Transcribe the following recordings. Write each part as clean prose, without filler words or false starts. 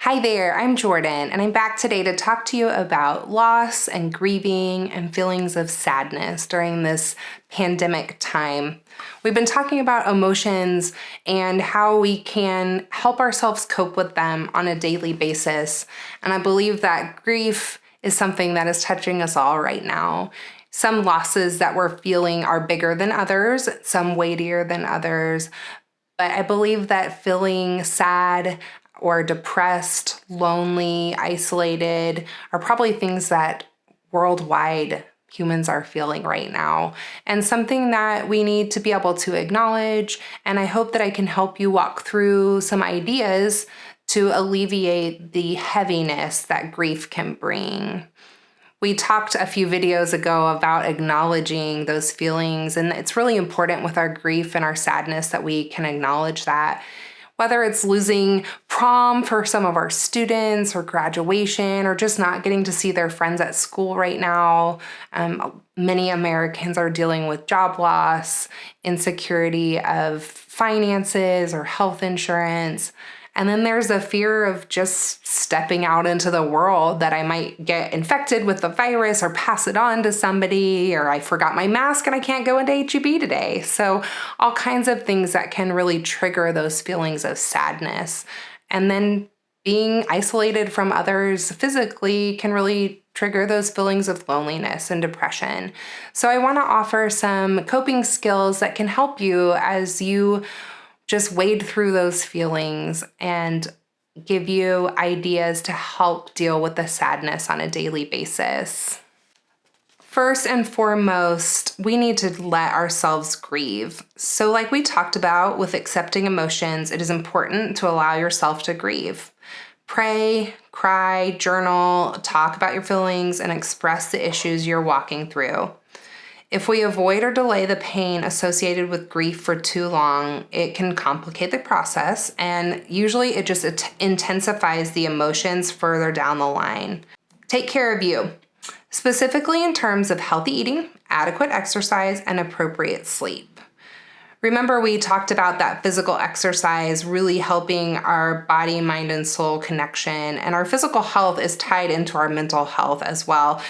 Hi there, I'm Jordan, and I'm back today to talk to you about loss and grieving and feelings of sadness during this pandemic time. We've been talking about emotions and how we can help ourselves cope with them on a daily basis. And I believe that grief is something that is touching us all right now. Some losses that we're feeling are bigger than others, some weightier than others. But I believe that feeling sad or depressed, lonely, isolated are probably things that worldwide humans are feeling right now, and something that we need to be able to acknowledge. And I hope that I can help you walk through some ideas to alleviate the heaviness that grief can bring. We talked a few videos ago about acknowledging those feelings, and it's really important with our grief and our sadness that we can acknowledge that. Whether it's losing prom for some of our students or graduation or just not getting to see their friends at school right now. Many Americans are dealing with job loss, insecurity of finances or health insurance. And then there's the fear of just stepping out into the world that I might get infected with the virus or pass it on to somebody, or I forgot my mask and I can't go into H-E-B today. So all kinds of things that can really trigger those feelings of sadness. And then being isolated from others physically can really trigger those feelings of loneliness and depression. So I want to offer some coping skills that can help you as you just wade through those feelings and give you ideas to help deal with the sadness on a daily basis. First and foremost, we need to let ourselves grieve. So like we talked about with accepting emotions, it is important to allow yourself to grieve. Pray, cry, journal, talk about your feelings, and express the issues you're walking through. If we avoid or delay the pain associated with grief for too long, it can complicate the process, and usually it just intensifies the emotions further down the line. Take care of you, specifically in terms of healthy eating, adequate exercise, and appropriate sleep. Remember, we talked about that physical exercise really helping our body, mind, and soul connection, and our physical health is tied into our mental health as well.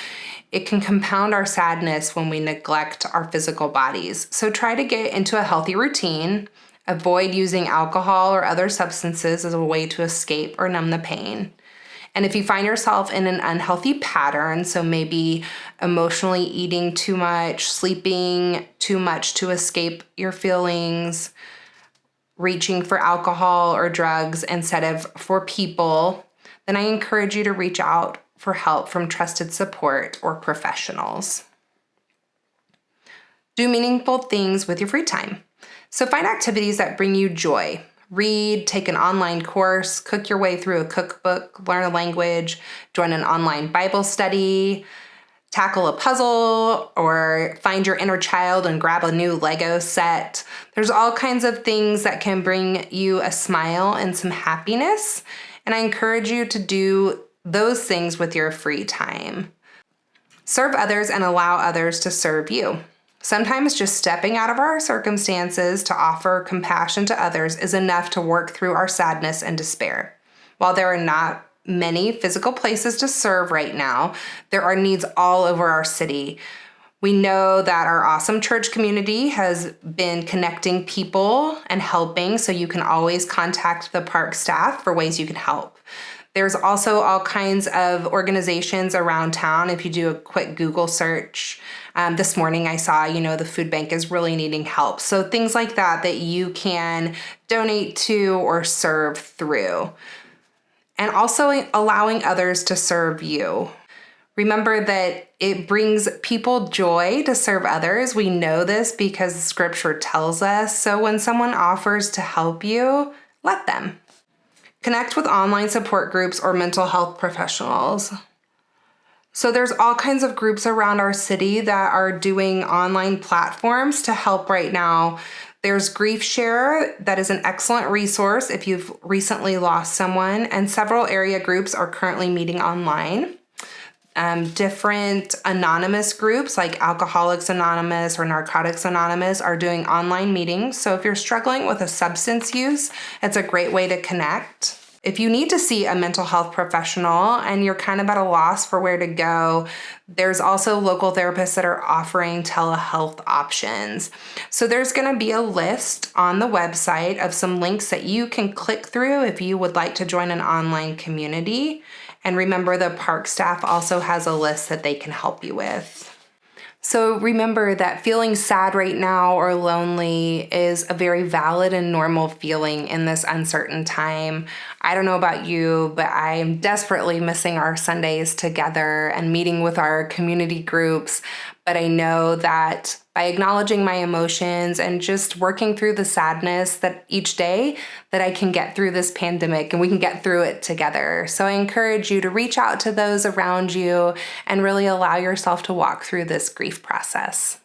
It can compound our sadness when we neglect our physical bodies. So try to get into a healthy routine. Avoid using alcohol or other substances as a way to escape or numb the pain. And if you find yourself in an unhealthy pattern, so maybe emotionally eating too much, sleeping too much to escape your feelings, reaching for alcohol or drugs instead of for people, then I encourage you to reach out for help from trusted support or professionals. Do meaningful things with your free time. So find activities that bring you joy. Read, take an online course, cook your way through a cookbook, learn a language, join an online Bible study, tackle a puzzle, or find your inner child and grab a new Lego set. There's all kinds of things that can bring you a smile and some happiness, and I encourage you to do those things with your free time. Serve others and allow others to serve you. Sometimes just stepping out of our circumstances to offer compassion to others is enough to work through our sadness and despair. While there are not many physical places to serve right now, there are needs all over our city. We know that our awesome church community has been connecting people and helping, so you can always contact the park staff for ways you can help. There's also all kinds of organizations around town. If you do a quick Google search, this morning I saw, the food bank is really needing help. So things like that you can donate to or serve through. And also allowing others to serve you. Remember that it brings people joy to serve others. We know this because scripture tells us. So when someone offers to help you, let them. Connect with online support groups or mental health professionals. So there's all kinds of groups around our city that are doing online platforms to help right now. There's Grief Share, that is an excellent resource if you've recently lost someone, and several area groups are currently meeting online. Different anonymous groups like Alcoholics Anonymous or Narcotics Anonymous are doing online meetings. So if you're struggling with a substance use, it's a great way to connect. If you need to see a mental health professional and you're kind of at a loss for where to go, there's also local therapists that are offering telehealth options. So there's going to be a list on the website of some links that you can click through if you would like to join an online community. And remember, the park staff also has a list that they can help you with. So remember that feeling sad right now or lonely is a very valid and normal feeling in this uncertain time. I don't know about you, but I am desperately missing our Sundays together and meeting with our community groups. But I know that by acknowledging my emotions and just working through the sadness that each day, that I can get through this pandemic and we can get through it together. So I encourage you to reach out to those around you and really allow yourself to walk through this grief process.